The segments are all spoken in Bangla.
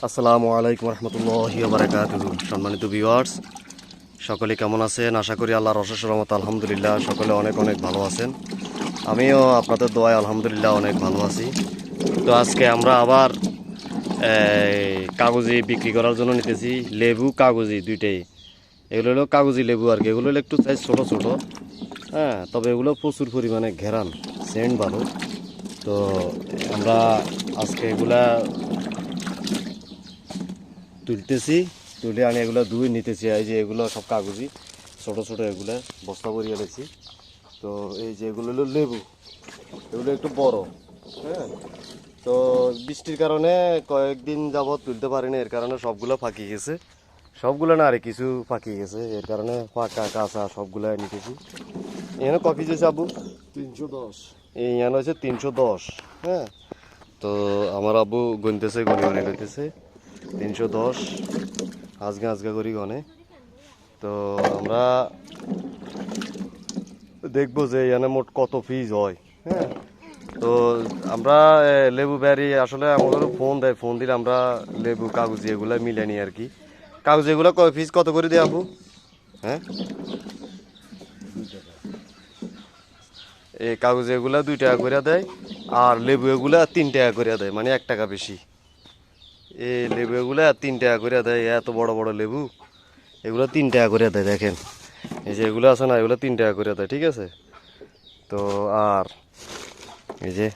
আসসালামু আলাইকুম রহমতুল্লাহি ওয়া বারাকাতুহু। সম্মানিত ভিউয়ার্স, সকলে কেমন আছেন? আশা করি আল্লাহর অশেষ রহমতে আলহামদুলিল্লাহ সকলে অনেক অনেক ভালো আছেন। আমিও আপনাদের দোয়ায় আলহামদুলিল্লাহ অনেক ভালো আছি। তো আজকে আমরা আবার কাগজি বিক্রি করার জন্য নিতেছি, লেবু কাগজি দুইটাই। এগুলো হলো কাগজি লেবু আর কি। এগুলো হলো একটু সাইজ ছোটো ছোটো, হ্যাঁ, তবে এগুলো প্রচুর পরিমাণে ঘেরান, সেন্ট ভালো। তো আমরা আজকে এগুলা তুলতেছি, তুলে আমি এগুলো ধুয়ে নিতেছি। এই যে এগুলো সব কাগজি ছোটো ছোটো, এগুলো বস্তা ভরিয়ে এনেছি। তো এই যে এগুলো হলো লেবু, এগুলো একটু বড়, হ্যাঁ। তো বৃষ্টির কারণে কয়েকদিন যাবৎ তুলতে পারিনি, এর কারণে সবগুলো ফাঁকি গেছে। সবগুলো না আরে কিছু ফাঁকি গেছে, এর কারণে ফাঁকা কাঁচা সবগুলো নিতেছি। এখানে কপি যেছে আবু 310। এই এখানে হচ্ছে 310, হ্যাঁ। তো আমার আব্বু গনতেছে, গনি গনি লইতেছে 310 আজকে আজকে করি গনে। তো আমরা দেখবো যে এখানে মোট কত ফিজ হয়, হ্যাঁ। তো আমরা লেবু ব্যারি আসলে আমাদের ফোন দেয়, ফোন দিলে আমরা লেবু কাগজি এগুলো মিলে নিই আর কি। কাগজি এগুলো ফিজ কত করে দেয় আপু? হ্যাঁ, এই কাগজ এগুলা 2 টাকা করে দেয়, আর লেবু এগুলা 3 টাকা করে দেয়, মানে 1 টাকা বেশি। এই লেবু এগুলা 3 টাকা করে দেয়, এত বড় বড় লেবু এগুলো 3 টাকা করে দেয়। দেখেন এই যে এগুলো আছে না, এগুলো 3 টাকা করে দেয়, ঠিক আছে। তো আর এই যে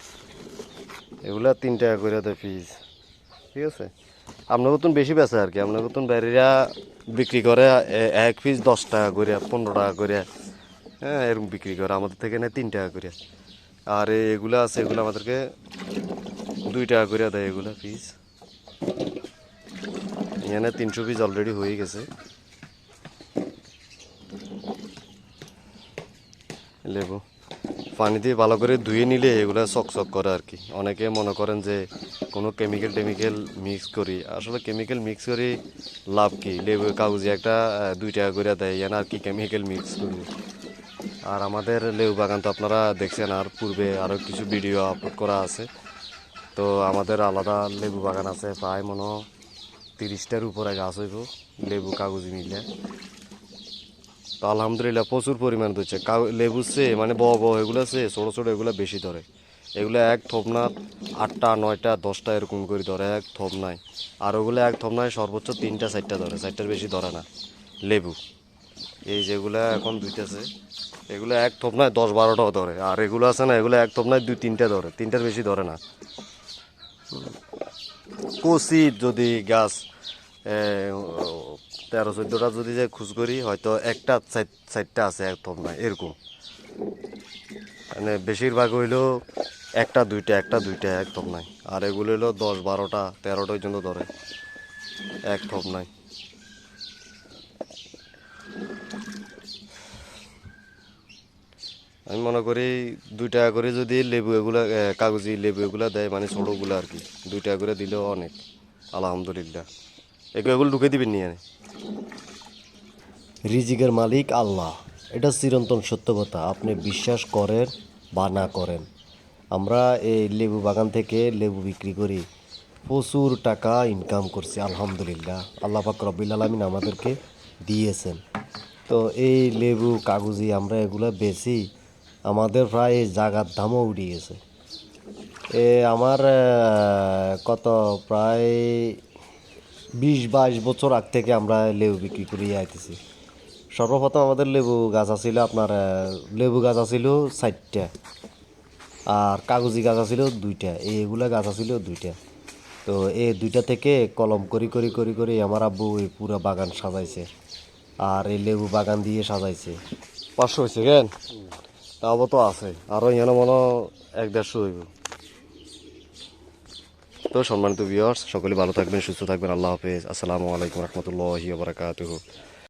এগুলা 3 টাকা করে দেয় পিস, ঠিক আছে। আপনার মতন বেশি বেচে আর কি, আপনার মতন ব্যারিরা বিক্রি করে এক পিস 10 টাকা করে, 15 টাকা করে, হ্যাঁ, এরকম বিক্রি করে। আমাদের থেকে নেয় 3 টাকা করে। আর এগুলো আছে, এগুলো আমাদেরকে 2 টাকা করে দেয় এগুলা পিস। এখানে 300 পিস অলরেডি হয়ে গেছে লেবু। পানি দিয়ে ভালো করে ধুয়ে নিলে এগুলো চকচক করে আর কি। অনেকে মনে করেন যে কোনো কেমিক্যাল টেমিক্যাল মিক্স করি, আসলে কেমিক্যাল মিক্স করি লাভ কি? লেবু কাগজে একটা 2 টাকা করে দেয়, এখানে আর কি কেমিক্যাল মিক্স করবো। আর আমাদের লেবু বাগান তো আপনারা দেখছেন, আর পূর্বে আরও কিছু ভিডিও আপলোড করা আছে। তো আমাদের আলাদা লেবু বাগান আছে, প্রায় মনে হয় 30টার উপরে গাছ হইব লেবু কাগজি মিলে। তো আলহামদুলিল্লাহ প্রচুর পরিমাণ ধরছে লেবু সে, মানে বড় বড় এগুলো আছে, ছোটো ছোটো এগুলো বেশি ধরে। এগুলো এক থোপনা 8টা 9টা 10টা এরকম করে ধরে এক থোপনায়। আর ওগুলো এক থোপনায় সর্বোচ্চ 3টা 4টা ধরে, 4টার বেশি ধরে না লেবু। এই যেগুলো এখন ধুইতেছে এগুলো এক থোপনায় 10-12টাও ধরে। আর এগুলো আছে না, এগুলো এক থোপনায় 2-3টা ধরে, 3টার বেশি ধরে না। কচি যদি গাছ 13-14টা যদি যে খোঁজ করি, হয়তো একটা 4টা আছে এক থোপনায় এরকম। মানে বেশিরভাগ হইলো একটা দুইটা এক থোপনায়। আর এগুলো হইলো 10-12টা 13টা পর্যন্ত ধরে এক থোপনায়। আমি মনে করি 2 টাকা করে যদি লেবু এগুলা কাগজি লেবু এগুলা দেয়, মানে ছোটোগুলো আর কি, 2 টাকা করে দিলেও অনেক আলহামদুলিল্লাহ। এগুলো ঢুকে দিবেন নিয়ে। রিজিকের মালিক আল্লাহ, এটা চিরন্তন সত্য কথা, আপনি বিশ্বাস করেন বা না করেন। আমরা এই লেবু বাগান থেকে লেবু বিক্রি করি, প্রচুর টাকা ইনকাম করছি আলহামদুলিল্লাহ। আল্লাহ পাক রব্বিল আলামিন আমাদেরকে দিয়েছেন। তো এই লেবু কাগজি আমরা এগুলো বেচি, আমাদের প্রায় জাগার দামও উঠে গেছে। আমার কত প্রায় 20-22 বছর আগ থেকে আমরা লেবু বিক্রি করিয়ে আইতেছি। সর্বপ্রথম আমাদের লেবু গাছ আছিল আপনার, লেবু গাছ আছিল 4টা, আর কাগজি গাছ আছিল 2টা, এইগুলা গাছ আছিল 2টা। তো এই 2টা থেকে কলম করি করি করি করি আমার আব্বু এই পুরো বাগান সাজাইছে, আর এই লেবু বাগান দিয়ে সাজাইছে। 500 হয়েছে কেন? তাও তো আছে আরও, এখানে মনে 1-150 হইব। তো সম্মানিত ভিউয়ার্স, সকলে ভালো থাকবেন, সুস্থ থাকবেন। আল্লাহ হাফেজ। আসসালামু আলাইকুম রহমতুল্লাহি ওয়া বারাকাতুহু।